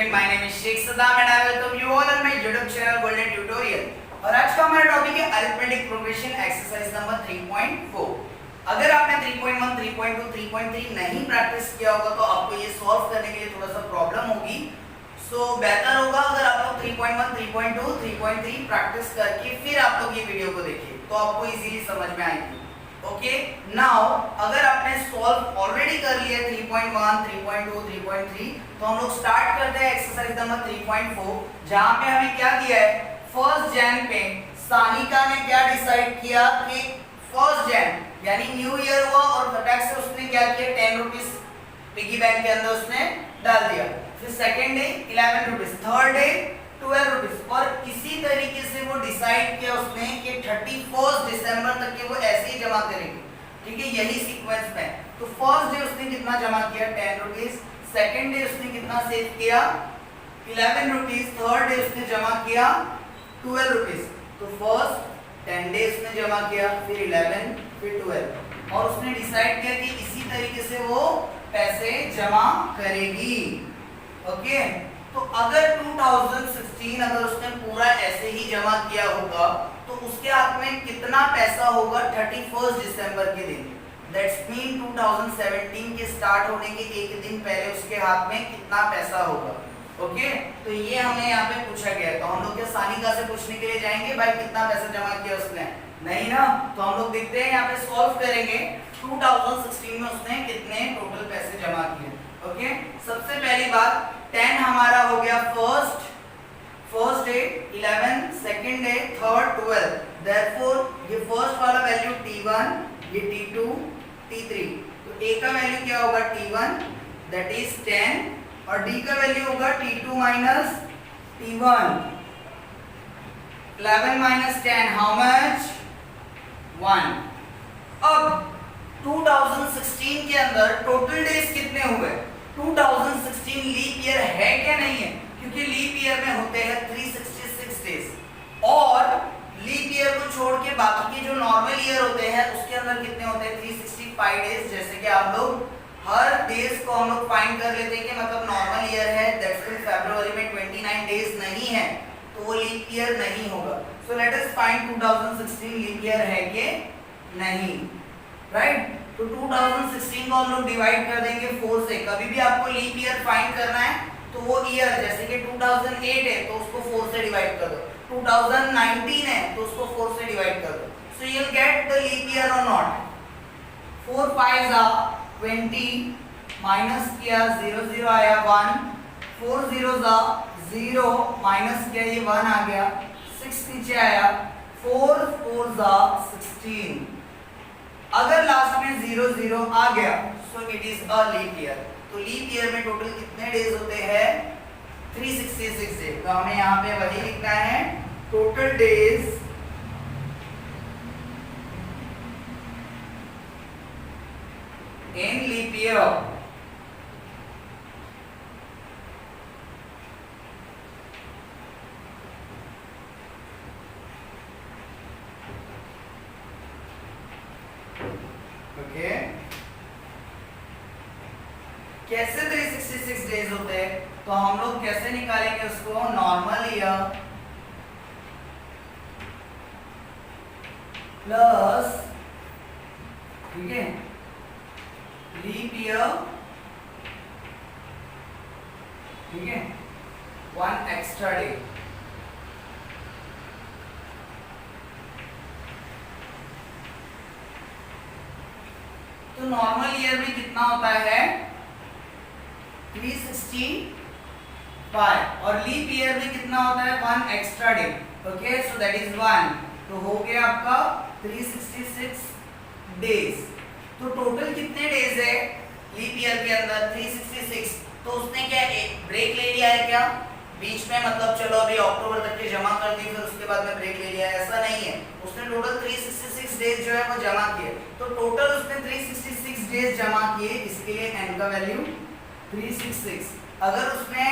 student, my name is Sheikh Saddam and I welcome you all on my YouTube channel Golden Tutorial। और आज का हमारा topic है arithmetic progression exercise number 3.4। अगर आपने 3.1, 3.2, 3.3 नहीं प्रैक्टिस किया होगा तो आपको ये सॉल्व करने के लिए थोड़ा सा प्रॉब्लम होगी। सो बेहतर होगा अगर आप लोग 3.1, 3.2, 3.3 प्रैक्टिस करके फिर आप लोग ये वीडियो को देखिए तो आपको इजीली समझ में आएगी। ओके, नाउ अगर आपने सॉल्व ऑलरेडी कर लिया 3.1, 3.2, 3.3 तो हम लोग स्टार्ट करते हैं एक्सरसाइज नंबर 3.4 जहां पे हमें क्या दिया है 1 जन पे सानिका ने क्या डिसाइड किया कि 1 जन यानी न्यू ईयर हुआ और फटाक से उसने क्या किया 10 रुपीस पिगी बैंक के अंदर उसने डाल दिया। फिर second day 11 rupees, third day 12 rupees और इसी तरीके से वो डिसाइड किया उसने कि 31 दिसंबर तक के वो ऐसे ही जमा करेंगे। ठीक है, यही सीक्वेंस में। तो फर्स्ट डे उसने कितना जमा किया 10 रुपीस, सेकंड डे उसने कितना सेव किया 11 रुपीस, थर्ड डे उसने जमा किया 12 रुपीस। तो फर्स्ट 10 डेज में जमा किया, फिर 11, फिर 12 और उसने डिसाइड किया कि इसी तरीके से वो पैसे जमा करेगी। ओके, तो अगर 2016 अगर उसने पूरा ऐसे ही जमा किया होगा तो उसके हाथ में कितना पैसा होगा 31 दिसंबर के दिन। दैट्स मीन 2017 के स्टार्ट होने के एक दिन पहले उसके हाथ में कितना पैसा होगा। ओके, तो ये हमें यहाँ पे पूछा गया। तो हम लोग क्या सानिका से पूछने के लिए जाएंगे भाई कितना पैसा जमा किया उसने? नहीं ना, तो हम लोग देखते हैं यहाँ पे सॉल्व करेंगे 2016 में उसने कितने टोटल पैसे जमा किए। ओके, सबसे पहली बात 10 हमारा हो गया first day, 11 second day, third 12। Therefore ये फर्स्ट वाला वैल्यू T1, ये T2, T3। तो A का वैल्यू क्या होगा T1 दैट इज 10 और D का वैल्यू होगा T2 minus T1। 11 minus 10 how much 1। अब 2016 के अंदर टोटल डेज कितने हुए? 2016 लीप ईयर है क्या नहीं है? क्योंकि लीप ईयर में होते हैं 366 डेज और लीप ईयर को छोड़ के बाकी के जो नॉर्मल ईयर होते हैं उसके अंदर कितने होते हैं 365 डेज। जैसे कि आप लोग हर डेज को हम लोग फाइंड कर लेते हैं कि मतलब नॉर्मल ईयर है दैट्स मीन फरवरी में 29 डेज नहीं है तो वो लीप ईयर नहीं होगा। So let us find 2016 leap year है कि नहीं, राइट? तो 2016 को हम लोग डिवाइड कर देंगे 4 से। कभी भी आपको लीप ईयर फाइंड करना है तो वो ईयर जैसे कि 2008 है तो उसको 4 से डिवाइड कर दो, 2019 है तो उसको 4 से डिवाइड कर दो। So you will get the leap year और नॉट। 4 5 20 माइनस किया 0 0 आया 1, 4 0 0 माइनस किया ये 1 आ गया, 6 नीचे आया, 4 4 16। अगर लास्ट में 0 0 आ गया so it is a leap year. तो लीप ईयर में टोटल कितने डेज होते हैं 366 डेज। तो हमें यहाँ पे वही लिखना है total days in leap year. Okay, कैसे 366 डेज होते हैं? तो हम लोग कैसे निकालेंगे उसको? नॉर्मल ईयर प्लस, ठीक है, लीप ईयर, ठीक है, 1 एक्स्ट्रा डे। तो नॉर्मल ईयर में कितना होता है 365 और लीप ईयर में कितना होता है 1 extra day. Okay, so that is 1। तो हो गया आपका 366 डेज। तो टोटल कितने डेज है लीप ईयर के अंदर 366। तो उसने क्या एक ब्रेक ले लिया है क्या बीच में? मतलब चलो अभी अक्टूबर तक के जमा कर दी फिर उसके बाद में ब्रेक ले लिया, ऐसा नहीं है। उसने टोटल 366 डेज जो है वो जमा किए। तो टोटल उसने 366 डेज जमा किए, इसके लिए n का वैल्यू 366। अगर उसने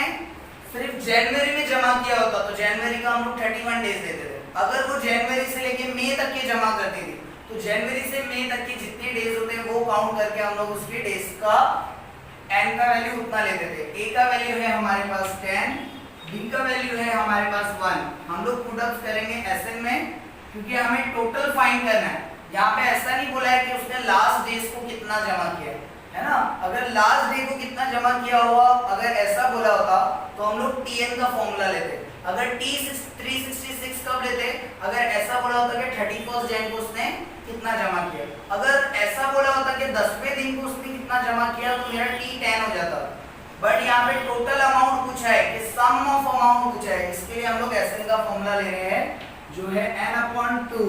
सिर्फ जनवरी में जमा किया होता तो जनवरी का हम लोग 31 डेज देते थे। अगर वो जनवरी से लेके मई तक के जमा करती थी तो जनवरी से मई तक के जितने डेज होते हैं वो काउंट करके हम लोग उसके डेज का n का वैल्यू उतना लेते थे। a का वैल्यू है हमारे पास 10, b का वैल्यू है हमारे पास 1। हम लोग पुटअप्स करेंगे Sn में, क्योंकि हमें टोटल फाइंड करना है। यहाँ पे ऐसा नहीं बोला है कि उसने लास्ट डेज को कितना जमा किया है ना। अगर लास्ट डे को कितना जमा किया हुआ अगर ऐसा बोला होता तो हम लोग Tn का फॉर्मूला लेते। अगर T366 कब लेते, अगर ऐसा बोला होता कि 31 जैन को उसने कितना जमा किया। अगर ऐसा बोला होता कि 10वें दिन को उसने कितना जमा किया तो मेरा T10 हो जाता। बट यहाँ पे टोटल अमाउंट पूछा है कि सम ऑफ अमाउंट पूछा है, इसके लिए हम लोग Sn का फॉर्मूला ले रहे हैं जो है n/2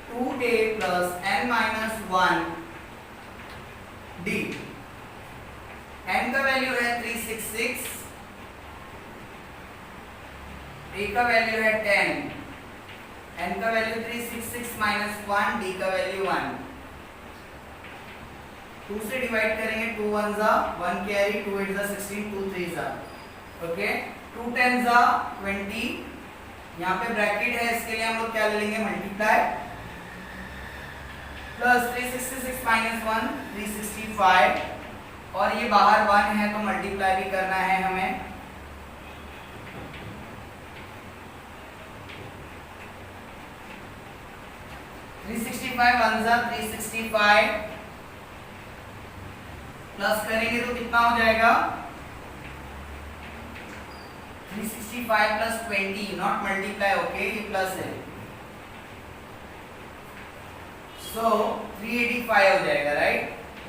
2a plus n minus 1 d। n का वैल्यू है 366, a का वैल्यू है 10, n का वैल्यू 366 minus 1, d का वैल्यू 1। 2 से डिवाइड करेंगे, 2 1 जा 1 कैरी, 2 8 जा 16, 2 3 जा ओके, 2 10 जा 20। यहाँ पे ब्रैकेट है, इसके लिए हम लोग क्या ले लेंगे, मल्टीप्लाई, प्लस 366 माइनस 1 365, और ये बाहर 1 है तो मल्टीप्लाई भी करना है हमें। वन जा 365 प्लस करेंगे तो कितना हो जाएगा 365 प्लस 20, नॉट मल्टीप्लाई, ओके, ये प्लस है, सो 385 हो जाएगा, राइट।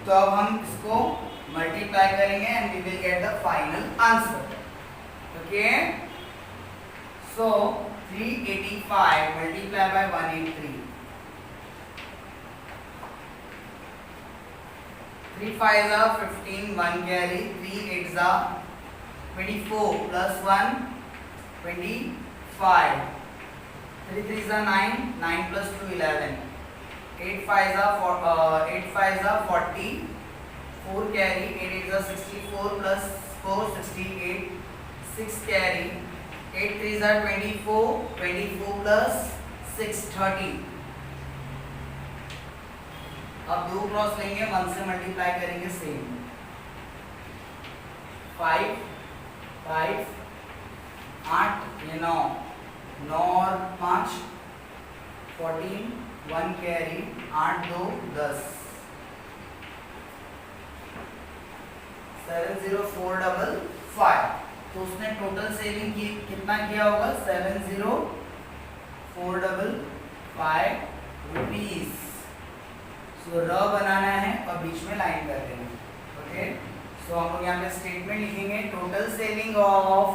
तो अब हम इसको मल्टीप्लाई करेंगे and we will get the final answer, okay. So 385 multiply by 183, 3 5 are 15, 1 carry, 3 8 are 24 plus 1 25, 3 3 are 9, 9 plus 2 11, 8 5 are 40, 4 carry, 8 8 are 64 plus 4 68, 6 carry, 8 3 are 24, 24 plus 6 30। अब 2 क्रॉस लेंगे, 1 से मल्टीप्लाई करेंगे, सेम 5 5 8 ये 9 9 और 5 14, 1 कैरी, 8 2 10, 70455। तो उसने टोटल सेविंग की कितना किया होगा, 70455 रुपीज। सो र बनाना है और बीच में लाइन कर देना, ओके। सो हम लोग यहाँ पे स्टेटमेंट लिखेंगे, total saving of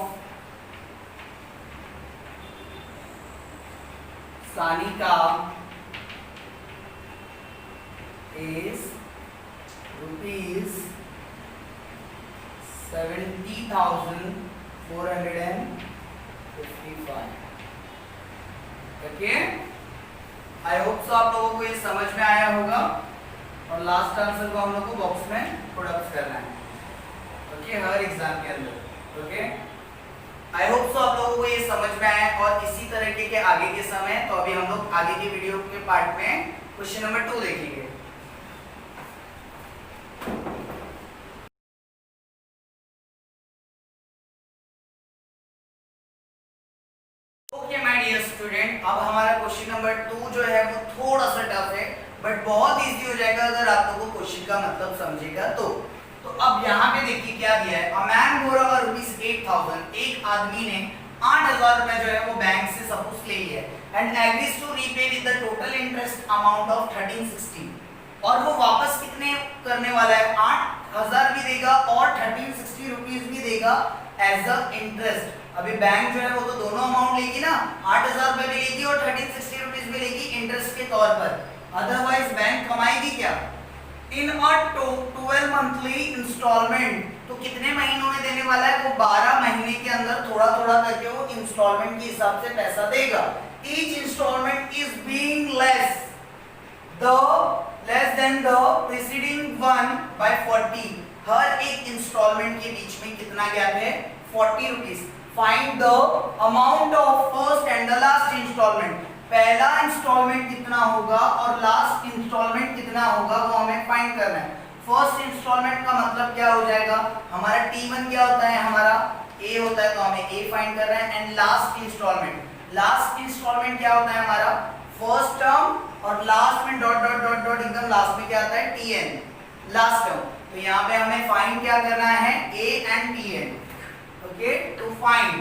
Sanika is rupees 70,455, okay. I hope so आप लोगों को ये समझ में आया होगा, और लास्ट आंसर को हम लोग को बॉक्स में प्रोडक्ट करना है, ओके, हर एग्जाम के अंदर, ओके। आई होप सो आप लोगों को ये समझ में आया, और इसी तरीके के आगे के समय, तो अभी हम लोग आगे की वीडियो के पार्ट में क्वेश्चन नंबर 2 देखेंगे। ओके माय डियर स्टूडेंट, अब हमारा क्वेश्चन नंबर 2 जो है वो थोड़ा सा टफ है, बट बहुत इजी हो जाएगा अगर आप लोगों को क्वेश्चन का मतलब समझेगा तो। अब यहाँ पे देखिए क्या दिया है, अ मैन बोरोव ₹8,000, एक आदमी ने 8,000 रुपए जो है वो बैंक से सपोज ले लिया and agrees to repay with the total interest amount of 1360, और वो वापस कितने करने वाला है, 8,000 भी देगा और 1360 रुपीज भी देगा एज अ इंटरेस्ट। अभी बैंक जो है वो तो दोनों अमाउंट लेगी ना, 8,000 रुपए भी लेगी और 1360 रुपीज भी लेगी इंटरेस्ट के तौर पर, अदरवाइज बैंक कमाएगी क्या। इन अ 12 मंथली इंस्टॉलमेंट, तो कितने महीनों में देने वाला है, वो 12 महीने के अंदर थोड़ा थोड़ा करके वो इंस्टॉलमेंट के हिसाब से पैसा देगा। Each instalment is being less than the preceding one by 40, हर एक इंस्टॉलमेंट के बीच में कितना गैप है, 40 rupees. Find the amount of first and the last instalment, पहला इंस्टॉलमेंट कितना होगा और लास्ट इंस्टॉलमेंट कितना होगा वो हमें फाइंड करना है। फर्स्ट इंस्टॉलमेंट का मतलब क्या हो जाएगा, हमारा T1 क्या होता है, हमारा A होता है, तो हमें A फाइंड कर रहे हैं। एंड लास्ट इंस्टॉलमेंट क्या होता है हमारा, फर्स्ट टर्म और लास्ट में डॉट डॉट डॉट डॉट एकदम लास्ट में क्या आता है, Tn लास्ट टर्म। तो यहाँ पे हमें फाइंड क्या करना है, A एंड Tn। ओके, तो फाइंड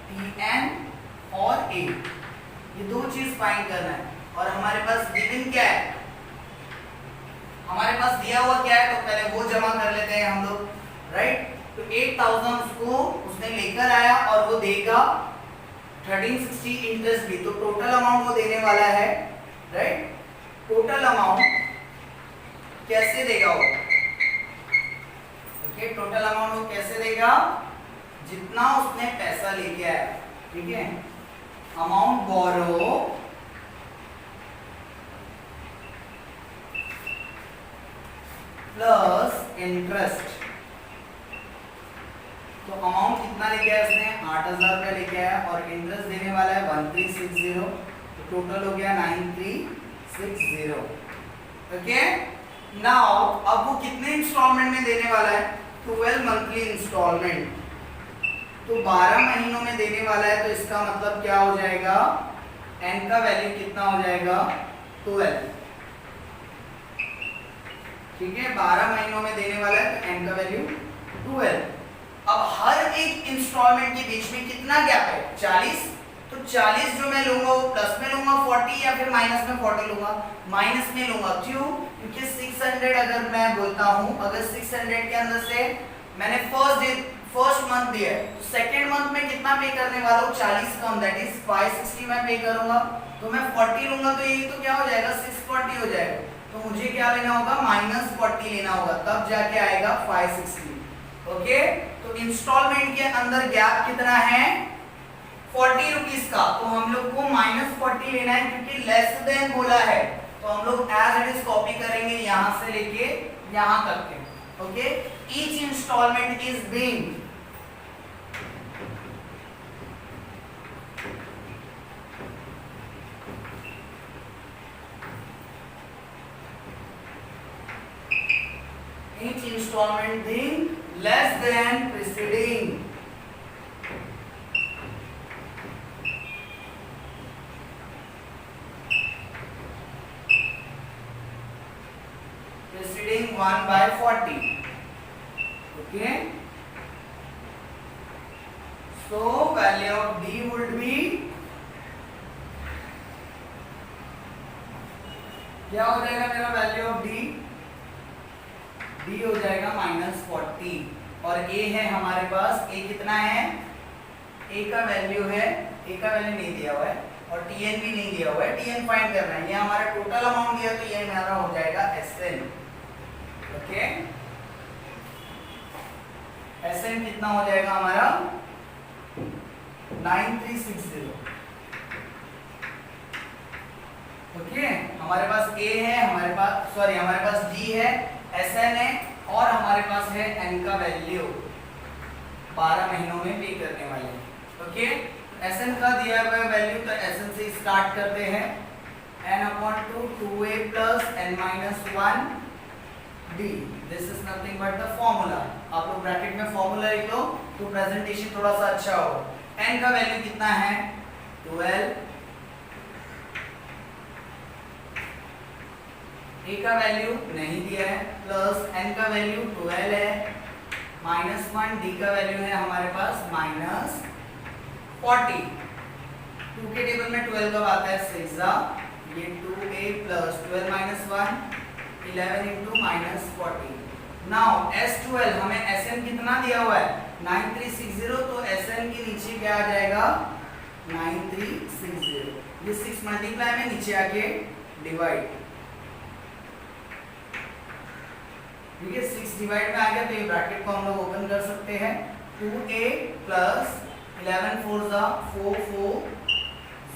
Tn और A, ये दो चीज फाइंड करना है। और हमारे पास गिवन क्या है, हमारे पास दिया हुआ क्या है, तो पहले वो जमा कर लेते हैं हम लोग, राइट। तो 8000 उसको उसने लेकर आया और वो देगा 1360 इंटरेस्ट भी, तो टोटल अमाउंट वो देने वाला है, राइट। टोटल अमाउंट कैसे देगा वो, ओके, टोटल अमाउंट वो कैसे देगा, जितना उसने पैसा लेके आया, ठीक है। अमाउंट बोरो प्लस इंटरेस्ट, तो अमाउंट कितना लेके आया उसने, 8000 रुपया लेके आया और इंटरेस्ट देने वाला है 1360, तो टोटल हो गया 9360। ओके, नाउ अब वो कितने इंस्टॉलमेंट में देने वाला है, 12 मंथली इंस्टॉलमेंट, तो 12 महीनों में देने वाला है। तो इसका मतलब क्या हो जाएगा, n का वैल्यू कितना हो जाएगा, 12, ठीक है। 12 महीनों में देने वाला है तो n का वैल्यू 12। अब हर एक इंस्टॉलमेंट के बीच में कितना गैप है, 40, तो 40 जो मैं लूंगा वो प्लस में लूंगा 40 या फिर माइनस में 40 लूंगा, माइनस में लूंगा, क्यों, क्योंकि 600 अगर मैं बोलता हूं, अगर 600 के अंदर से मैंने फर्स्ट मंथ दिया है, तो सेकंड मंथ में कितना पे करने वाला हूं, 40 कम, दैट इज 560 मैं पे करूंगा, तो मैं 40 लूंगा, तो यही तो क्या हो जाएगा, 640 हो जाएगा। तो मुझे क्या लेना होगा, -40 लेना होगा, तब जाके आएगा 560। ओके, तो इंस्टॉलमेंट के अंदर गैप कितना है, 40 रुपीस का, तो हम लोग को -40 लेना है, क्योंकि लेस देन बोला है, तो हम लोग एज इट इज कॉपी करेंगे यहां से लेके यहां तक के। Okay, each instalment is being being less than preceding. Preceding 1/40. Okay. So value of D would be, क्या हो जाएगा मेरा वैल्यू ऑफ डी, डी हो जाएगा -40, और ए है हमारे पास, ए कितना है, ए का वैल्यू है, ए का वैल्यू नहीं दिया हुआ है और टीएन भी नहीं दिया हुआ है, टीएन फाइंड करना है, ये हमारा टोटल अमाउंट दिया, तो ये हमारा हो जाएगा एसएन। ओके, एसएन कितना हो जाएगा हमारा 9360। ओके, हमारे पास ए है, हमारे पास डी है, एसएन है, और हमारे पास है एन का वैल्यू 12 महीनों में पे करने वाले। ओके, एसएन का दिया हुआ वैल्यू, तो एसएन से स्टार्ट करते हैं, n/2 2a + n-1 d, this is nothing but the formula. आप लोग ब्रैकेट में फॉर्मूला लिख लो तो प्रेजेंटेशन थोड़ा सा अच्छा होगा। n का वैल्यू कितना है 12, a का वैल्यू नहीं दिया है, प्लस n का वैल्यू 12 है, -1, d का वैल्यू है हमारे पास -40। 2 के टेबल में 12 कब आता है 6, ये 2a + 12 - 1 11 × -40। नाउ S12 हमें Sn कितना दिया हुआ है 9360, तो Sn के नीचे क्या आ जाएगा 9360, ये 6 मल्टीप्लाई में नीचे आके डिवाइड, ठीक है, 6 डिवाइड में आ गया, तो ये ब्रैकेट को हम लोग ओपन कर सकते हैं, 2a + 11 4 4 4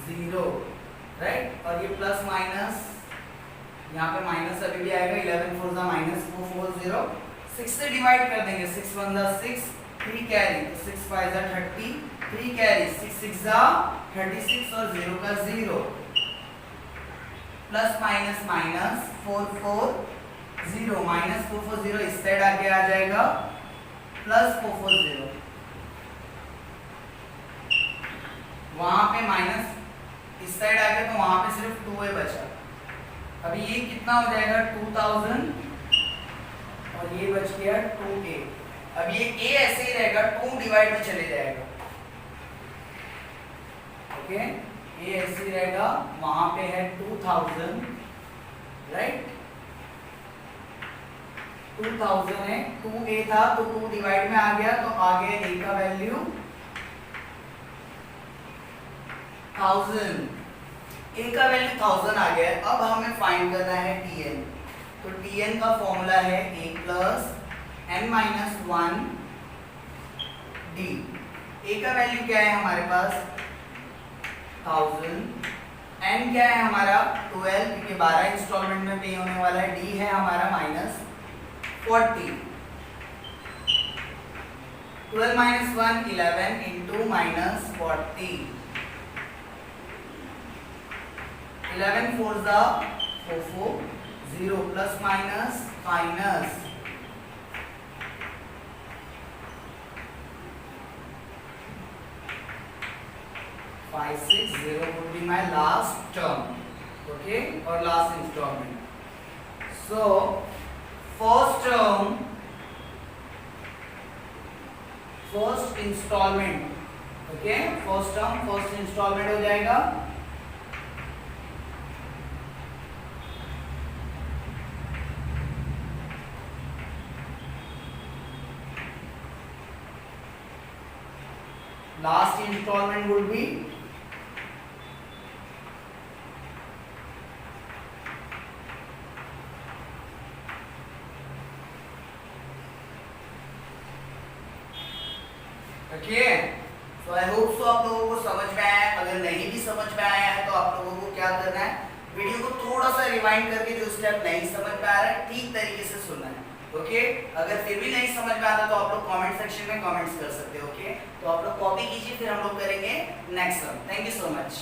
0, राइट, और ये प्लस माइनस, यहाँ पे माइनस अभी भी आएगा, 11 4 -4 4 0, 6 से डिवाइड कर देंगे, 6 1 6, 3 कैरी, 6 5 30, 3 कैरी, 6 6 36 और 0 का 0, प्लस माइनस माइनस 440 माइनस 440 इस साइड आगे आ जाएगा प्लस 440, वहां पे माइनस इस साइड आ गया तो वहां पे सिर्फ 2a बचा। अभी ये कितना हो जाएगा 2000 और ये बच गया 2a। अब ये a ऐसे ही रहेगा, 2 डिवाइड में चले जाएगा। ओके, a ऐसे ही रहेगा, वहां पे है 2000 राइट, 2000 है, 2a था तो 2 डिवाइड में आ गया तो आ गया a का वैल्यू 1000, a का वैल्यू 1000 आ गया। अब हमें फाइंड करना है tn, तो tn का फॉर्मूला है a plus n minus 1 d। a का वैल्यू क्या है हमारे पास 1000, n क्या है हमारा 12 क्योंकि 12 इंस्टॉलमेंट में पे होने वाला है, d है हमारा माइनस 40, 12 माइनस 1 11 इंटू माइनस 40, 11 4 जा 4 4 0 plus minus minus 5 6 0 would be my last term, okay, or last installment. So first term, first installment, okay, first term first installment हो जाएगा last installment would be okay. So I hope so आप लोगों को समझ में आया है। अगर नहीं भी समझ में आया है तो आप लोगों को क्या करना है, वीडियो को थोड़ा सा रिवाइंड करके जो स्टेप नहीं समझ में आ रहा है ठीक तरीके से सुनना है। ओके, अगर फिर भी नहीं समझ में आता तो आप लोग कमेंट सेक्शन में कमेंट्स कर सकते हो। ओके, तो आप लोग कॉपी कीजिए, फिर हम लोग करेंगे next sum. Thank you so much.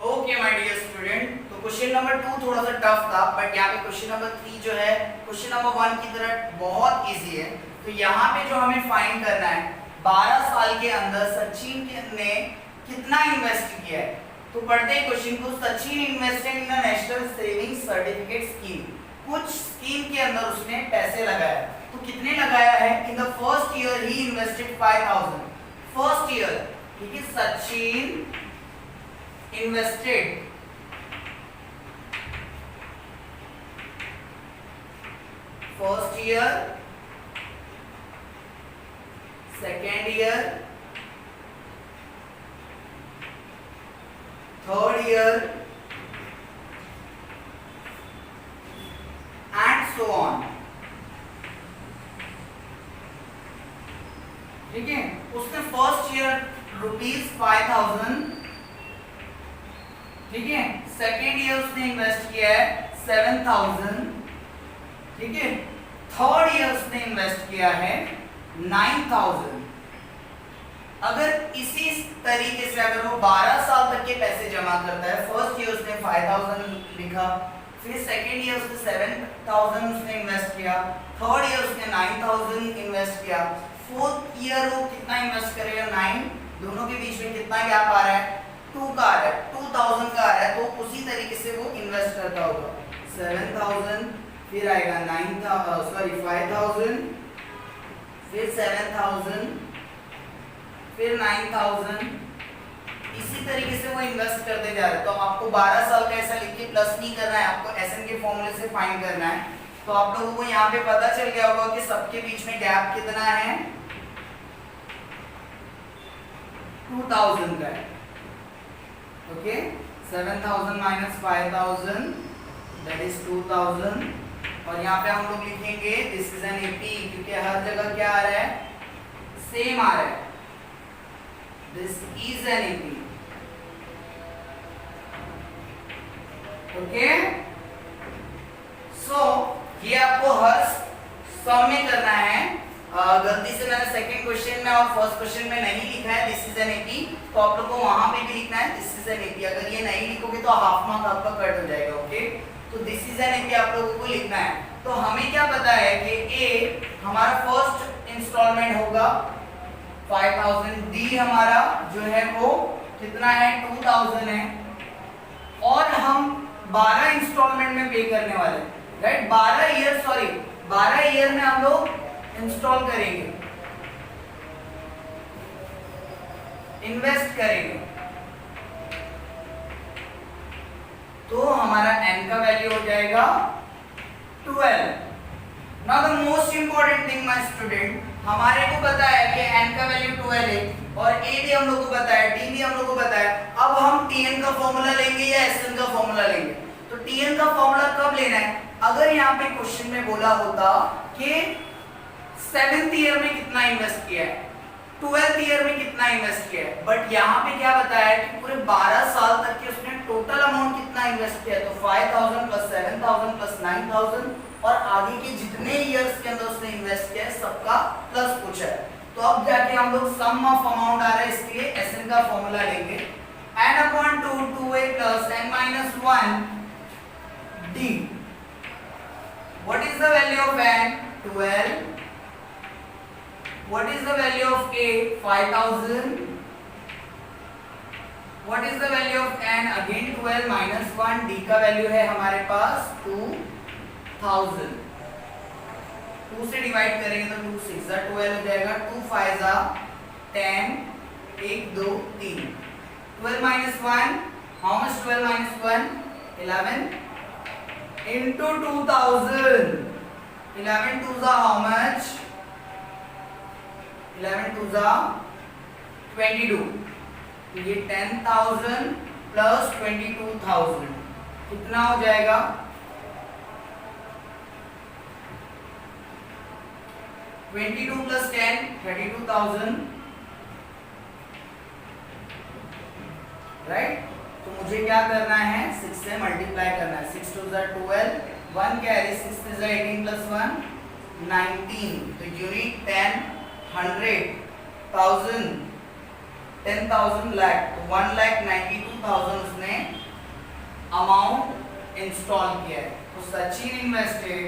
Okay my dear student, तो क्वेश्चन नंबर 2 थोड़ा सा टफ था, बट यहाँ पे क्वेश्चन नंबर 3 जो है क्वेश्चन नंबर 1 की तरह बहुत इजी है। तो यहाँ पे जो हमें फाइंड करना है 12 साल के अंदर सचिन ने कितना इन्वेस्ट किया है। तो पढ़ते हैं क्वेश्चन को। Sachin invested in a national saving certificate scheme, कुछ स्कीम के अंदर उसने पैसे लगाया। तो कितने लगाया है? इन the first year he invested 5000, first year, ठीक है। Sachin invested first year, second year, third year and so on, ठीक है। उसने फर्स्ट ईयर ₹5000, ठीक है। सेकेंड ईयर उसने इन्वेस्ट किया है 7000, ठीक है। थर्ड ईयर उसने इन्वेस्ट किया है 9000। अगर इसी तरीके से अगर वो 12 साल तक के पैसे जमा करता है, फर्स्ट ईयर उसने 5000 लिखा, फिर सेकेंड ईयर उसने 7000 उसने इन्वेस्ट किया, थर्ड ईयर उसने 9000 इन्वेस्ट किया, फोर्थ ईयर वो कितना इन्वेस्ट करेगा 9, दोनों के बीच में कितना गैप आ रहा है 2 का आ रहा है, 2000 का आ रहा है। तो उसी तरीके से वो इन्वेस्ट करता होगा 7000, फिर आएगा 5000, फिर 7000, फिर 9000, इसी तरीके से वो इन्वेस्ट करते जा रहे हैं। तो आपको 12 साल का ऐसा लिख के प्लस नहीं करना है, आपको एसएन के फॉर्मूले से फाइंड करना है। तो आप लोगों को यहाँ पे पता चल गया होगा कि सबके बीच में गैप कितना है 2000 का है। ओके, 7000 माइनस 5000 दैट इज 2000, और यहाँ पे हम लोग लिखेंगे दिस इज एन एपी, क्योंकि हर जगह क्या आ रहा है सेम आ रहा है, this is an AP. Okay, so ये आपको हर सम में करना है। गलती से मैंने सेकंड क्वेश्चन में और फर्स्ट क्वेश्चन में नहीं लिखा है दिस इज एन एपी, तो आप लोग को वहां पे भी लिखना है दिस इज एन एपी। अगर ये नहीं लिखोगे तो हाफ मार्क आपका कट हो जाएगा। ओके, तो दिस इज एन एपी आप लोगों को लिखना है। तो हमें क्या पता है कि ए हमारा फर्स्ट इंस्टॉलमेंट होगा 5000, डी हमारा जो है वो कितना है 2000 है, और हम 12 इंस्टॉलमेंट में पे करने वाले हैं, राइट। 12 ईयर में हम लोग इंस्टॉल करेंगे, इन्वेस्ट करेंगे, तो हमारा n का वैल्यू हो जाएगा 12। Now the most important thing my student, हमारे को पता है कि n का वैल्यू 12 है और a भी हम लोग को पता है, d भी हम लोग को पता है। अब हम tn का फॉर्मूला लेंगे या sn का फॉर्मूला लेंगे? तो tn का फॉर्मूला कब लेना है? अगर यहाँ पे क्वेश्चन में बोला होता कि 7th ईयर में कितना इन्वेस्ट किया है, 12th ईयर में कितना इन्वेस्ट किया है, बट यहाँ पे क्या बताया है कि पूरे 12 साल तक के उसने टोटल अमाउंट कितना इन्वेस्ट किया है, तो 5000 प्लस 7000 प्लस 9000 और आगे के जितने इयर्स के अंदर उसने इन्वेस्ट किया है सबका प्लस पूछा है। तो अब जाके हम लोग सम ऑफ अमाउंट आ रहा है, इसके लिए एसएन का फॉर्मूला लेंगे, n upon 2 2a plus n minus 1 d। What is the value of n? 12। What is the value of a? 5000. What is the value of n? Again 12 minus 1. d का value है हमारे पास 2000। 2 से divide करेंगे तो 2 6 12 हो जाएगा, 2 5 10, 1 2 3। 12 minus 1, how much 12 minus 1? 11 into 2000. 11 2s are how much? 11 2s are 22। तो ये 10,000 प्लस 22,000 कितना हो जाएगा? 22 प्लस 10 32,000, राइट। तो मुझे क्या करना है? 6 से मल्टीप्लाई करना है। 6 2s are 12, 1 carry, 6 is 18 plus 1 19। तो यूनिट 10 100 1000 10,000 लाख, तो 1,92,000 उसने अमाउंट इंस्टॉल किया है। तो Sachin invested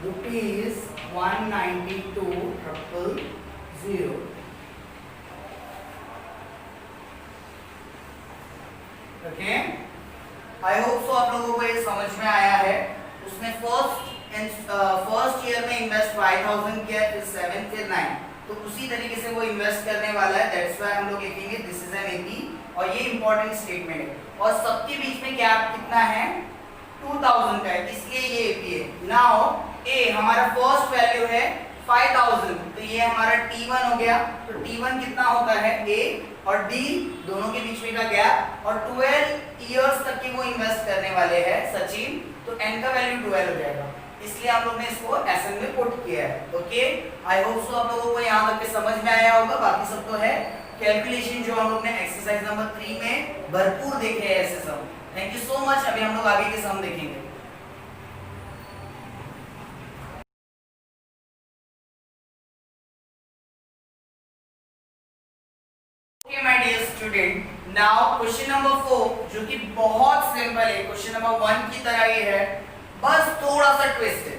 rupees 192,000। Okay, I hope so आप लोगों को ये समझ में आया है। उसने फर्स्ट ईयर में इन्वेस्ट 5000 किया, फिर 7 फिर 9, तो उसी तरीके से वो इन्वेस्ट करने वाला है। दैट्स व्हाई हम लोग लिखेंगे दिस इज एन एपी, और ये इंपॉर्टेंट स्टेटमेंट है। और सबके बीच में गैप कितना है? 2000 का है, इसलिए ये एपी है। नाउ ए हमारा फर्स्ट वैल्यू है 5000, तो ये हमारा T1 हो गया। तो T1 कितना होता है? A, और D दोनों के बीच में का गैप, और 12 इयर्स तक की वो इन्वेस्ट करने वाले हैं सचिन, तो n का वैल्यू 12 हो जाएगा। इसलिए आप लोग ने इसको एसएन में पुट किया है। ओके, आई होप सो आप लोगों को यहाँ तक के समझ में आया होगा। बाकी सब तो है कैलकुलेशन जो हम लोग ने एक्सरसाइज नंबर 3 में भरपूर देखे हैं ऐसे सब। Thank you so much. अभी हम लोग आगे के सम देखेंगे। Okay, my dear student, now question number 4 जो कि बहुत सिंपल है, क्वेश्चन नंबर 1 की तरह ही है, बस थोड़ा सा ट्विस्ट है।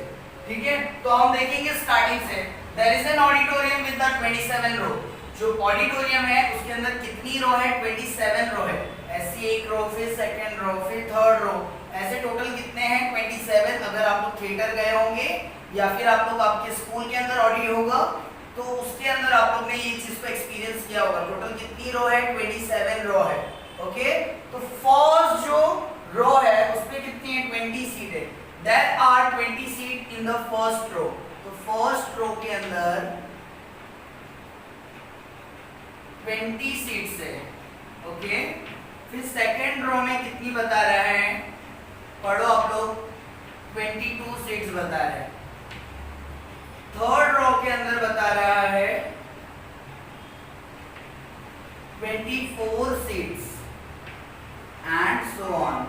ठीक है, तो हम देखेंगे स्टार्टिंग से। There is an auditorium with the 27 रो। जो ऑडिटोरियम है उसके अंदर कितनी रो है? 27 रो है। ऐसी एक रो, फिर सेकंड रो, फिर थर्ड रो, ऐसे टोटल कितने हैं? 27। अगर आप लोग थिएटर गए होंगे या फिर आप लोग आपके स्कूल के अंदर ऑडियो होगा तो उसके अंदर आप लोग ने ये चीज को एक्सपीरियंस किया होगा। टोटल कितनी रो है? 27 रो है। ओके, तो फर्स्ट जो रो है उसमें कितनी है? 20 सीट है। There are 20 seat in the first row. तो फर्स्ट रो के अंदर 20 सीट्स है। ओके, फिर सेकंड रो में कितनी बता रहा है? पढ़ो आप लोग, 22 सीट्स बता रहा है। थर्ड रो के अंदर बता रहा है 24 सीट्स। And so on.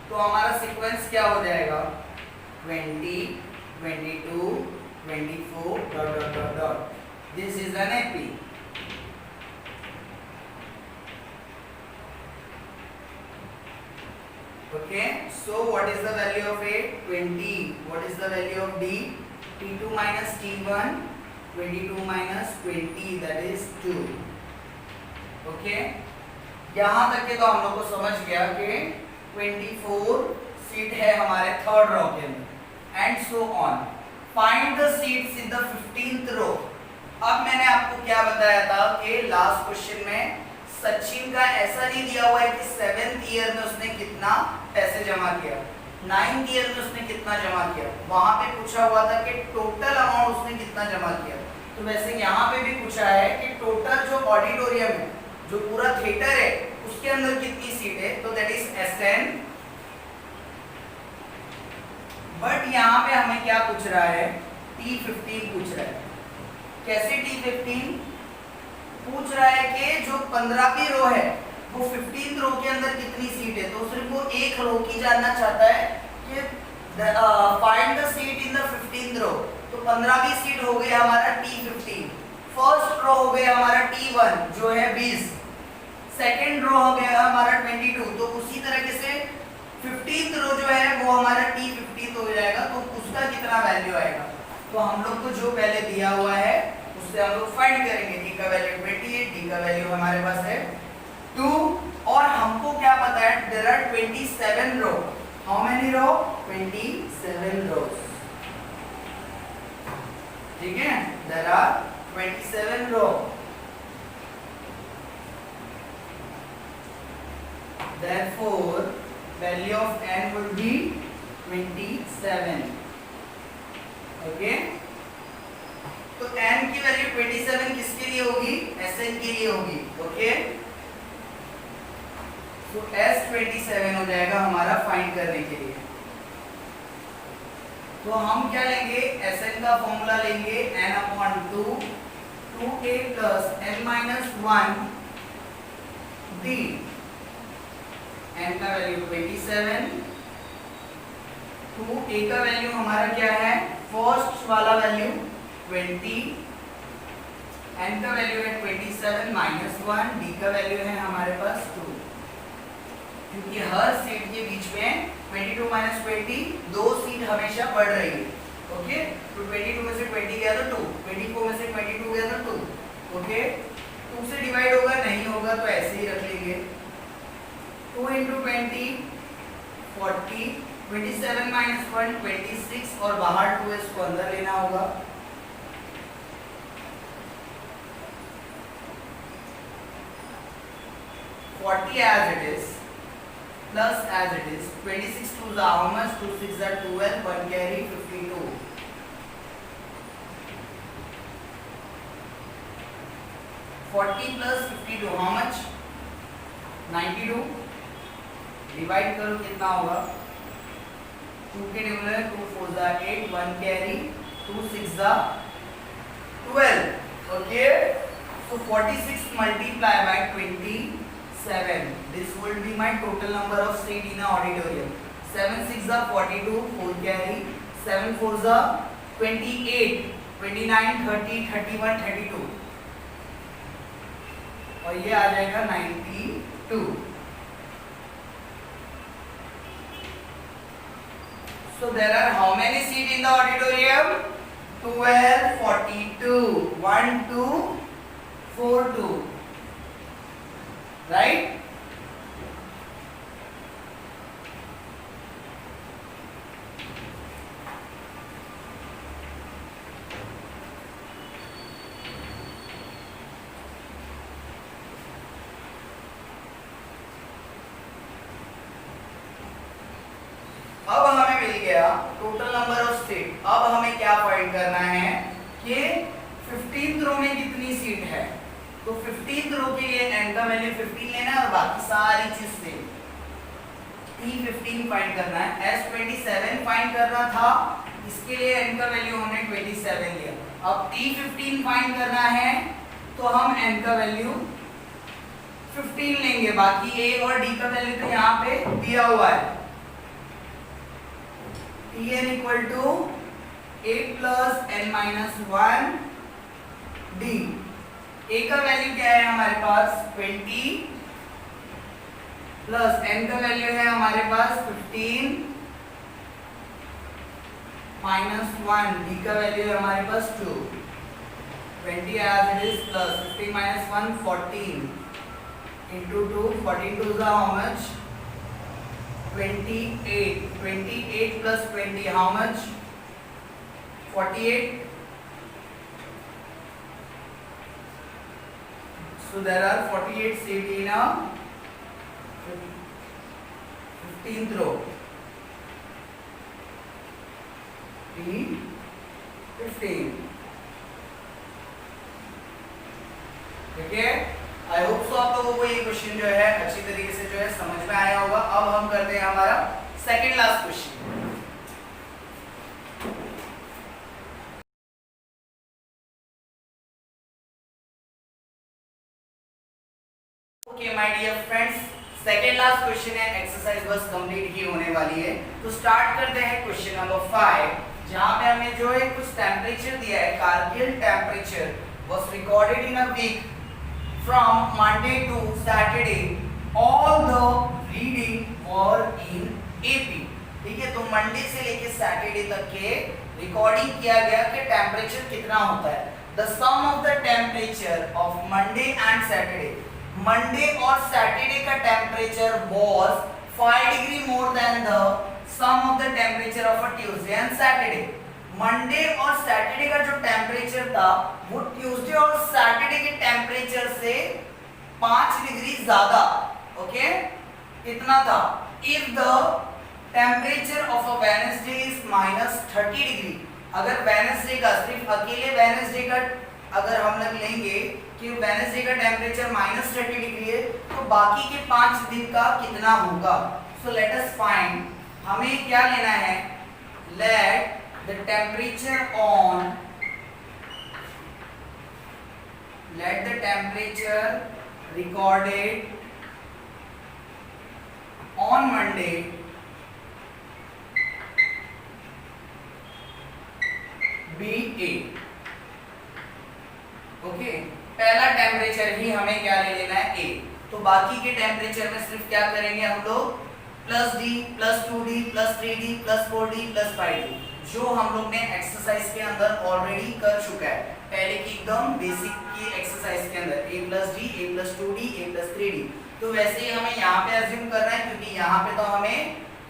तो हमारा सीक्वेंस क्या हो जाएगा 20, 22, 24 dot dot dot dot. This is an AP. Okay, so what is the value of A? 20. What is the value of D? T2 minus T1, 22 minus 20, that is 2. Okay, यहाँ तक के तो हम लोग को समझ गया कि 24 सीट है हमारे थर्ड रो के अंदर and so on. Find the seats in the 15th रो। अब मैंने आपको क्या बताया था कि लास्ट क्वेश्चन में सचिन का ऐसा नहीं दिया हुआ है कि 7th ईयर में उसने कितना पैसे जमा किया, 9th ईयर में उसने कितना जमा किया, वहां पे पूछा हुआ था कि टोटल अमाउंट उसने कितना जमा किया। तो वैसे यहाँ पे भी पूछा है कि टोटल जो ऑडिटोरियम है, जो पूरा थिएटर है, उसके अंदर कितनी सीट है, तो दैट इज SN। बट यहाँ पे हमें क्या पूछ रहा है, T15 पूछ रहा है। कैसे T15 पूछ रहा है कि जो 15वीं रो है वो 15th रो के अंदर कितनी सीट है, तो सिर्फ वो एक रो की जानना चाहता है कि find the seat in the 15th रो। तो 15वीं सीट हो गई हमारा T15, फर्स्ट रो हो गया हमारा T1 जो है 20, सेकंड रो हो गया हमारा 22। तो उसी तरीके से 15th रो जो है वो हमारा T15 हो जाएगा। तो उसका कितना वैल्यू आएगा, तो हम लोग को जो पहले दिया हुआ है उससे हम लोग फाइंड करेंगे। D का वैल्यू 28, D का वैल्यू हमारे पास है 2, और हमको क्या पता है there are 27 row. How many row? 27 rows. ठीक है, there are 27 row. Therefore, value of n would be 27. Okay? तो n की वैल्यू 27 किसके लिए होगी? Sn के लिए होगी। ओके, तो S27 हो जाएगा हमारा फाइंड करने के लिए। तो हम क्या लेंगे, Sn का फॉर्मूला लेंगे n/2 2a plus n minus 1 d। n का वैल्यू 27, 2a का वैल्यू हमारा क्या है, फर्स्ट वाला वैल्यू 20, n का वैल्यू है 27 माइनस 1, d का वैल्यू है हमारे पास 2। क्योंकि हर सीट के बीच में 22 माइनस 20 दो सीट हमेशा बढ़ रही है। ओके, तो 22 में से 20 गया तो 2, 24 में से 22 गया तो 2। ओके, 2 से डिवाइड होगा नहीं होगा तो ऐसे ही रख लेंगे। 2 into 20 40, 27 माइनस 1 26, और बाहर 2 इसको अंदर लेना होगा। 40 as it is plus as it is 26 2 are how much, 2 6 are 12, 1 carry 52। 40 plus 52 how much, 92। Divide करो कितना होगा, 2 के divide 2 4 are 8, 1 carry 2 6 are 12। Okay, so 46 multiply by 27, this will be my total number of seat in the auditorium। 7 6 are 42, 4 carry 7 4 are 28, 29 30 31 32, और ये आ जाएगा 92। So there are how many seats in the auditorium? 12, 42, 1 2 4 2, right? अब हमें मिल गया total number of seat. अब हमें क्या find करना है कि 15th रो में कितनी सीट है। तो 15th रो के लिए n का वैल्यू 15 लेना है और बाकी सारी चीज सेम। T15 फाइंड करना है, S27 फाइंड करना था, इसके लिए n का वैल्यू हमने 27 लिया। अब T15 फाइंड करना है तो हम n का वैल्यू 15 लेंगे, बाकी ए और डी का वैल्यू तो यहाँ पे दिया हुआ है। Tn equal to a plus n minus 1 D. a का वैल्यू क्या है हमारे पास 20 प्लस n का वैल्यू है हमारे पास 15 माइनस 1, डी का वैल्यू है हमारे पास 2। 20 as it is plus 15 minus 1 14 into 2, 14 2 is how much 28, 28 plus 20 how much 48. So there are 48 seats in a 15th row. 15. ठीक है, आई होप सो आप लोगों को ये क्वेश्चन जो है अच्छी तरीके से जो है समझ में आया होगा। अब हम करते हैं हमारा second last question. Okay my dear friends, second last question है, एक्सरसाइज बस कंप्लीट ही होने वाली है। तो स्टार्ट करते हैं क्वेश्चन नंबर 5, जहां पे हमें जो है कुछ टेम्परेचर दिया है। Kargil temperature was recorded in a week from Monday to Saturday, all the reading were in AP। ठीक है, तो मंडे से लेके सैटरडे तक के रिकॉर्डिंग किया गया कि टेम्परेचर कितना होता है। The sum of the temperature of Monday and Saturday, Monday और सैटरडे का temperature was 5 degree more than the sum of the temperature of a Tuesday and Saturday. Monday और सैटरडे का जो टेम्परेचर था वो ट्यूसडे और सैटरडे के temperature से 5 डिग्री ज्यादा, ओके, कितना था। If the temperature of a Wednesday is -30 degree, अगर वेडनेसडे का सिर्फ अकेले वेडनेसडे का अगर हम लोग लेंगे कि वेडनेसडे का टेम्परेचर -30 डिग्री है, तो बाकी के 5 दिन का कितना होगा। सो लेट अस फाइंड, हमें क्या लेना है, late the temperature on, let the temperature recorded on Monday be A। Okay, पहला टेम्परेचर ही हमें क्या ले लेना है A। तो बाकी के टेम्परेचर में सिर्फ क्या करेंगे हम लोग, plus D plus 2d plus 3d plus 4d plus 5d, जो हम लोग ने एक्सरसाइज के अंदर ऑलरेडी कर चुका है पहले की एकदम बेसिक की एक्सरसाइज के अंदर, a plus D A plus 2d A plus 3d। तो वैसे ही हमें यहाँ पे अज्यूम करना है, क्योंकि यहाँ पे तो हमें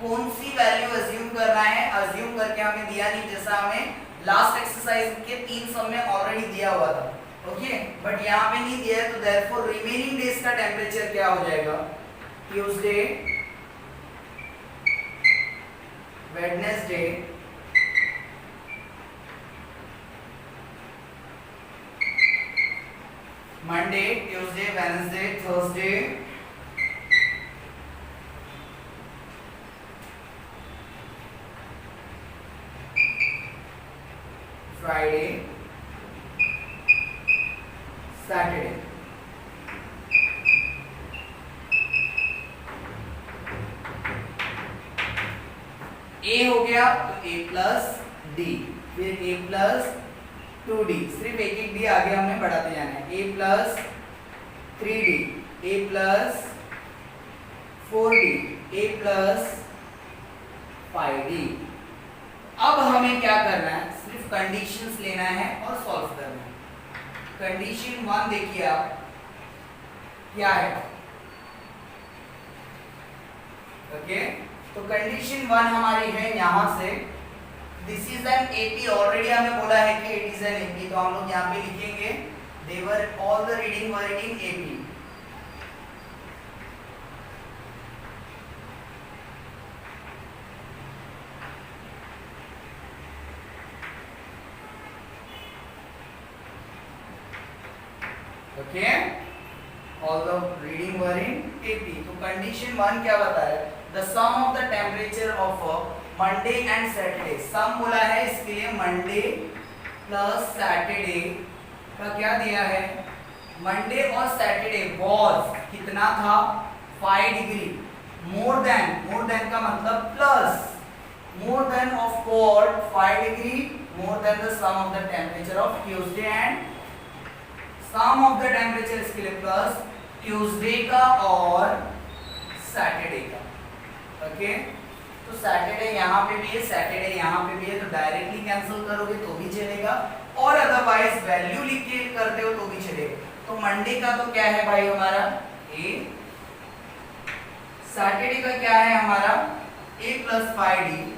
कौन सी वैल्यू अज्यूम करना है, अज्यूम करके हमें दिया नहीं, जैसा हमें लास्ट एक्सरसाइज के 3 सम में ऑलरेडी दिया हुआ था, ओके, बट यहाँ पे नहीं दिया है। तो देयरफॉर रिमेनिंग डेज का टेम्परेचर क्या हो जाएगा, Tuesday, Wednesday, Monday, Tuesday, Wednesday, Thursday, Friday, Saturday. A हो गया तो ए प्लस डी, फिर ए प्लस 2d, सिर्फ एक एक डी आगे हमें बढ़ाते जाना है, a plus 3d, a plus 4d, a plus 5d। अब हमें क्या करना है, सिर्फ कंडीशंस लेना है और सॉल्व करना है। कंडीशन 1 देखिए आप क्या है, ओके, तो कंडीशन 1 हमारी है यहां से, this is an AP, already हमें बोला है कि इट इज एन एपी, तो हम लोग यहाँ पे लिखेंगे they were all the reading were in AP. Okay, all the reading were in AP. तो कंडीशन 1 क्या बताया, the sum of the temperature of Monday and Saturday, sum बोला है इसके लिए मंडे प्लस सैटरडे का क्या दिया है मंडे और सैटरडे वॉज कितना था 5 डिग्री मोर देन का मतलब plus more than of what 5 degree more than the sum of the temperature of Tuesday and sum of the temperature इसके लिए प्लस Tuesday का और Saturday का ओके तो सैटरडे यहाँ पे भी है सैटरडे यहाँ पे भी है तो डायरेक्टली कैंसिल करोगे तो भी चलेगा और अदरवाइज वैल्यू लिख के करते हो तो भी चलेगा तो मंडे का तो क्या है भाई हमारा a सैटरडे का क्या है हमारा a प्लस 5d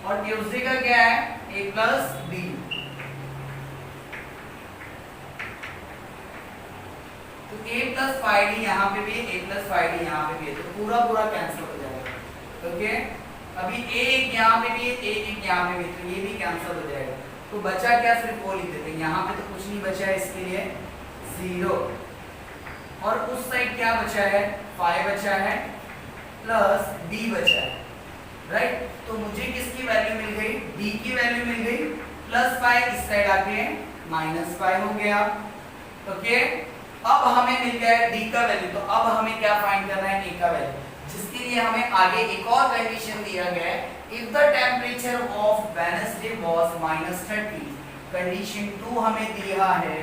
और ट्यूसडे का क्या है a प्लस b तो a प्लस 5d यहाँ पे भी है a प्लस 5d यहाँ पे भी है तो पूरा कैंसिल हो जाएगा ओके अभी a एक यहाँ पे भी है a एक यहाँ पे भी तो ये भी कैंसिल हो जाएगा तो बचा क्या सिर्फ वो लिख देते हैं यहाँ पे तो कुछ नहीं बचा है इसके लिए 0 और उस साइड क्या बचा है 5 बचा है प्लस b बचा है राइट तो मुझे किसकी वैल्यू मिल गई d की वैल्यू मिल गई प्लस 5 इस साइड आके माइनस 5 हो गया ओके अब हमें मिल गया है d का वैल्यू तो अब हमें क्या फाइंड करना है a का वैल्यू जिसके लिए हमें आगे एक और कंडीशन दिया गया है if the temperature of Wednesday was -30 condition 2 हमें दिया है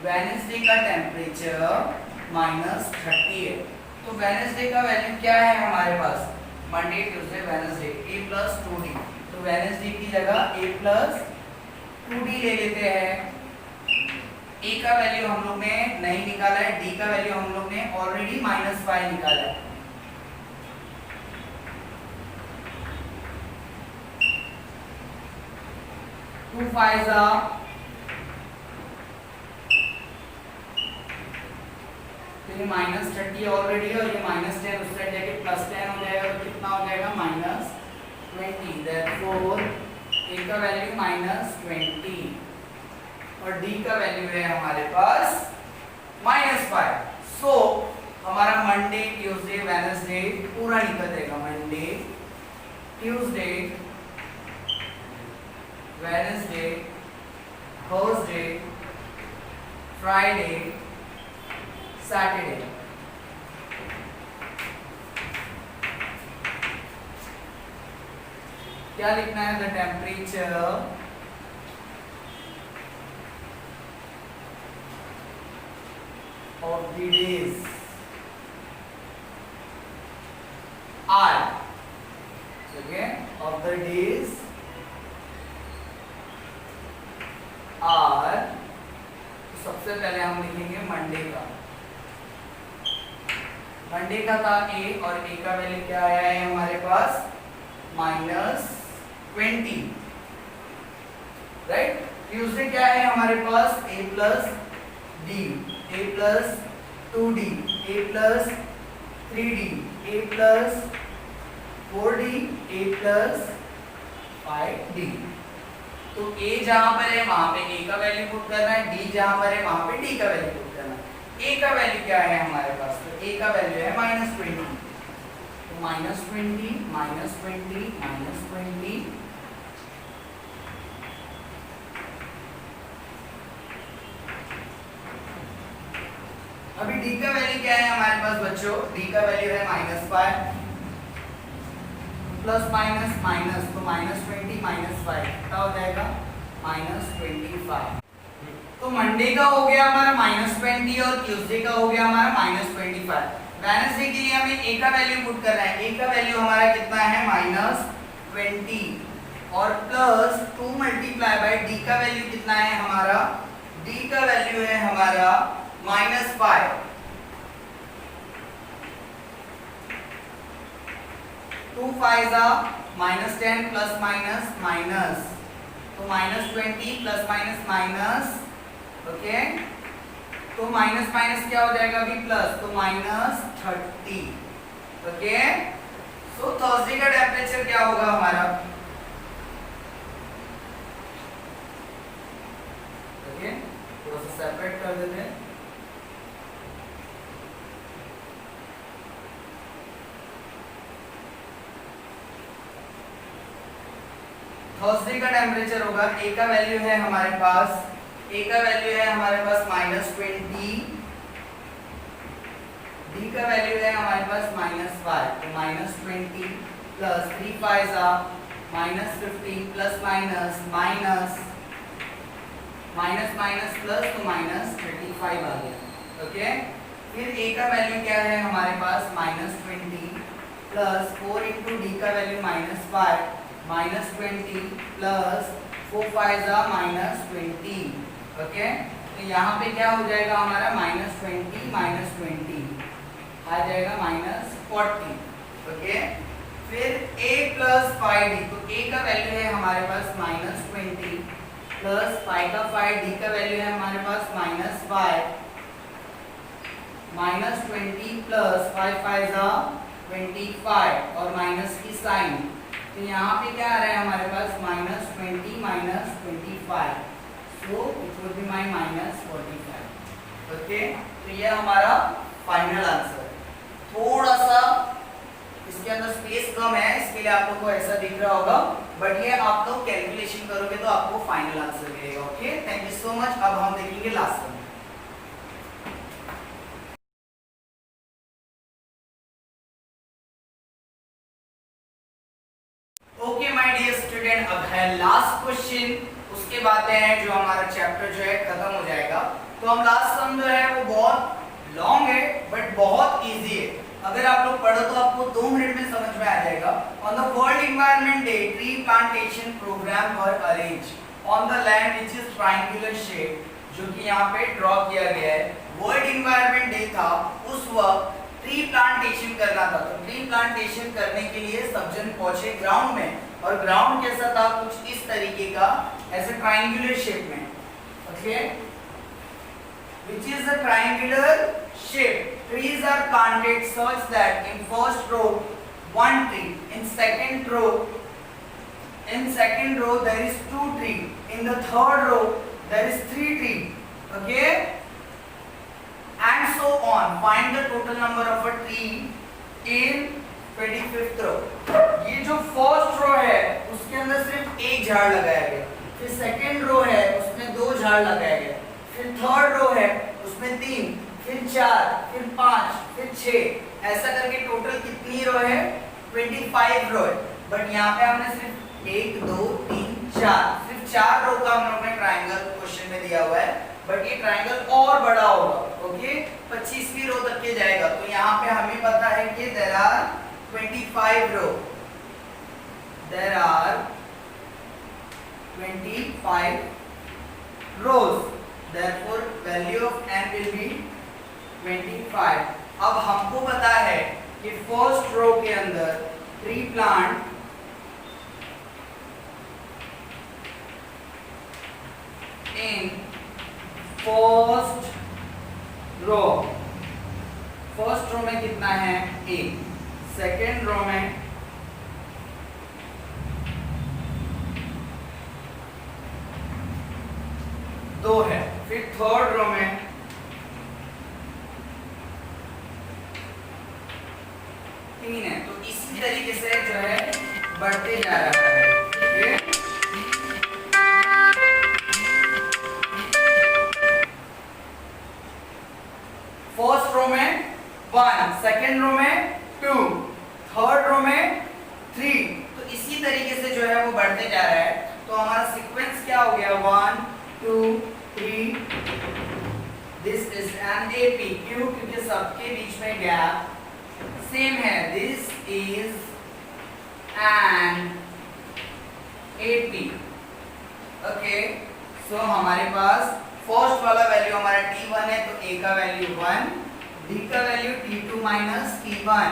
वेडनेसडे का टेम्परेचर -30 है तो वेडनेसडे का वैल्यू क्या है हमारे पास Monday Tuesday Wednesday a plus 2d तो वेडनेसडे की जगह a प्लस 2d ले लेते हैं a का वैल्यू हम लोग ने नहीं निकाला है d का वैल्यू हम लोग ने ऑलरेडी -5 निकाला है टू फाइव ये -30 ऑलरेडी है और ये -10 उस साइड जाके +10 हो जाएगा तो कितना हो जाएगा -20 देयरफॉर a का वैल्यू -20 और d का वैल्यू है हमारे पास -5 सो हमारा मंडे ट्यूसडे वेडनेसडे पूरा निकल जाएगा Monday Tuesday Wednesday Thursday Friday Saturday क्या लिखना है the temperature of the days are okay of the days are सबसे पहले हम लिखेंगे मंडे का मंडे का था a और a का वैल्यू क्या आया है हमारे पास -20 राइट ट्यूसडे क्या है हमारे पास a plus d a plus 2d a plus 3d a plus 4d a plus 5d तो a जहां पर है वहां पे a का वैल्यू पुट करना है d जहां पर है वहां पे d का वैल्यू पुट करना है a का वैल्यू क्या है हमारे पास तो a का वैल्यू है -20 तो -20 अभी d का वैल्यू क्या है हमारे पास बच्चों d का वैल्यू है -5 प्लस माइनस माइनस तो -20 -5 कितना हो जाएगा -25 तो मंडे का हो गया हमारा -20 और ट्यूसडे का हो गया हमारा -25 वेडनेसडे के लिए हमें a का वैल्यू पुट करना है a का वैल्यू हमारा कितना है -20 और प्लस 2 मल्टीप्लाई बाय d का वैल्यू कितना है हमारा d का वैल्यू है हमारा -5 2 5 -10 प्लस माइनस माइनस तो -20 प्लस माइनस माइनस ओके तो माइनस माइनस क्या हो जाएगा अभी प्लस तो -30 ओके सो थर्सडे का टेम्परेचर क्या होगा हमारा ओके थोड़ा सा सेपरेट कर देते हैं थर्सडे का टेम्परेचर होगा, ए का वैल्यू है हमारे पास -20, डी का वैल्यू है हमारे पास -5, तो -20 प्लस 3 5 -15 प्लस माइनस प्लस तो -35 आ गया। ओके, फिर ए का वैल्यू क्या है हमारे पास -20 प्लस 4 इंटू डी का वैल्यू -5 -20 प्लस 4 5 -20। ओके, तो यहाँ पे क्या हो जाएगा हमारा -20 आ जाएगा -40। ओके, फिर a प्लस 5d, तो a का वैल्यू है हमारे पास -20 प्लस 5 का 5, d का वैल्यू है हमारे पास -5 -20 प्लस 5 5 25 और माइनस की साइन, तो यहाँ पे क्या आ रहा है हमारे पास -20 -25, so it will be my -45। Okay, तो ये हमारा फाइनल आंसर। थोड़ा सा इसके अंदर स्पेस कम है, इसके लिए आप लोग को ऐसा दिख रहा होगा, बट ये आप लोग कैलकुलेशन करोगे तो आपको फाइनल आंसर मिलेगा। Okay, thank you so much. अब हम देखेंगे last one. Okay my dear student, अब है लास्ट क्वेश्चन, उसके बाद है जो हमारा चैप्टर जो है खत्म हो जाएगा। तो हम लास्ट सम जो है वो बहुत लॉन्ग है बट बहुत इजी है, अगर आप लोग पढ़ो तो आपको 2 मिनट में समझ में आ जाएगा। On the world environment day, tree plantation program were arrange on the land which is triangular shape, जो कि यहाँ पे ड्रॉ किया गया है। वर्ल्ड एनवायरनमेंट डे था, उस वक्त ट्री प्लांटेशन करना था, तो ट्री प्लांटेशन करने के लिए सब जन पहुंचे ग्राउंड में, और ग्राउंड कैसा था, कुछ इस तरीके का, ऐसे ट्रायंगुलर शेप में। Okay, which is a triangular shape. Trees are planted such that in first row 1 tree, in second row there is 2 tree, in the third row there is 3 tree. Okay, and so on. Find the total number of a tree in 25th row. ये जो first row है उसके अंदर सिर्फ एक झाड़ लगाया गया, फिर सेकंड रो है उसमें 2 झाड़ लगाया गया, फिर थर्ड रो है उसमें 3, फिर 4, फिर 5, फिर 6, ऐसा करके टोटल कितनी रो है, 25 रो है। बट यहाँ पे हमने सिर्फ 1 2 3 4 सिर्फ 4 रो का हम लोग ने ट्रायंगल क्वेश्चन में दिया हुआ है, बट ये ट्रायंगल और बड़ा होगा। ओके, 25वीं रो तक के जाएगा, तो यहाँ पे हमें पता है कि there are 25 row, there are 25 rows, therefore value of n will be 25। अब हमको पता है कि फर्स्ट रो के अंदर tree plant in first row में कितना है 1, सेकेंड रो में 2 है, फिर थर्ड रो में 3 है। तो इसी तरीके से जो है बढ़ते जा रहा है। ठीक है, फर्स्ट रो में 1, सेकेंड रो में 2, थर्ड रो में 3, तो इसी तरीके से जो है वो बढ़ते जा रहा है। तो हमारा सीक्वेंस क्या हो गया, 1 2 3, दिस इज एन AP, क्यों, क्योंकि सबके बीच में गैप सेम है, this is an AP। Okay, so हमारे पास फर्स्ट वाला वैल्यू हमारा T1 है, तो A का वैल्यू 1, D का value T2 minus T1,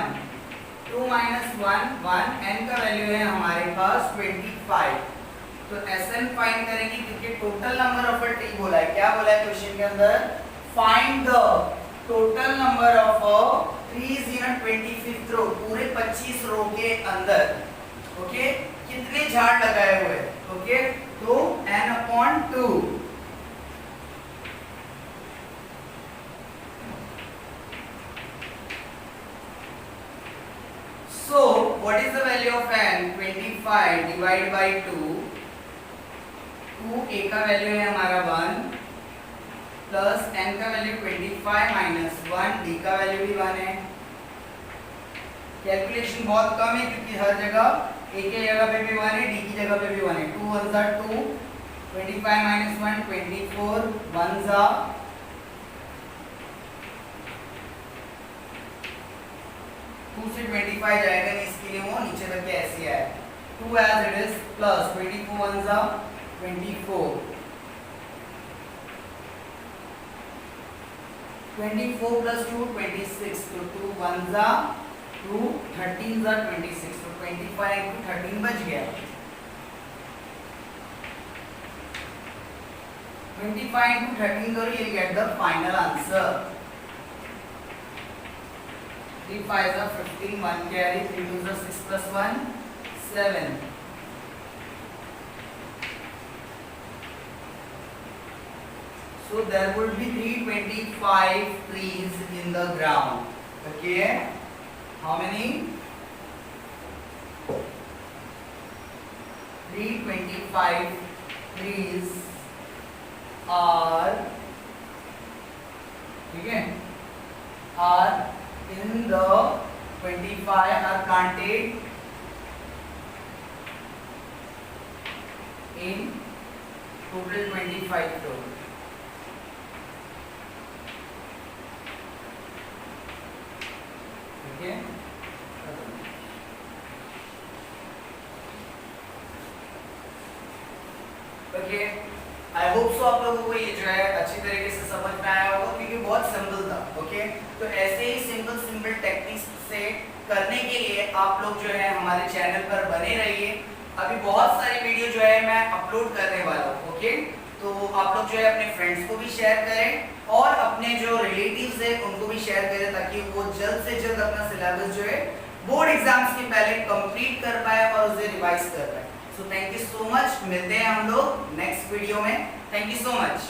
2 minus 1 1, N का वैल्यू है हमारे पास 25। तो Sn फाइंड करेंगे, क्योंकि total number of a tree बोला है। क्या बोला है क्वेश्चन के अंदर, find the total number of trees in a 25th रो, पूरे 25 रो के अंदर। ओके, कितने झाड़ लगाए हुए हैं। ओके, तो n/2, so what is the value of n, 25 divided by 2, a का वैल्यू है हमारा 1 प्लस n का वैल्यू 25 माइनस 1, d का वैल्यू भी 1 है। कैलकुलेशन बहुत कम है क्योंकि हर जगह a की जगह पे भी 1 है, d की जगह पे भी 1 है। 2 1 जा 2, 25 माइनस 1 24, 1 जा 2 से 25 जाएगा नहीं, इसके लिए वो नीचे तक के ऐसे आया 2 as it is प्लस 24 1 जा 24, 24 प्लस 2 26, तो 2 1 जा 2, 13 जा 26, तो 25 into 13 बच गया। 25 into 13 करो, you'll get the final answer। 3 5 जा 15, 1 carry, 3 2 जा 6 plus 1 7। So there would be 325 trees in the ground. Okay, how many? 325 trees are, okay, are in the 25 are planted in total 25 crore. Okay, okay, I hope so आप लोगों को ये जो है अच्छी तरीके से समझ में आया होगा क्योंकि बहुत सिंपल था। ओके, तो ऐसे ही सिंपल टेक्निक्स से करने के लिए आप लोग जो है हमारे चैनल पर बने रहिए। अभी बहुत सारी वीडियो जो है मैं अपलोड करने वाला हूँ। ओके, तो आप लोग जो है अपने फ्रेंड्स को भी शेयर करें और अपने जो रिलेटिव्स है उनको भी शेयर करें ताकि वो जल्द से जल्द अपना सिलेबस जो है बोर्ड एग्जाम्स के पहले कंप्लीट कर पाए और उसे रिवाइज कर पाए। So thank you so much, मिलते हैं हम लोग नेक्स्ट वीडियो में। Thank you so much.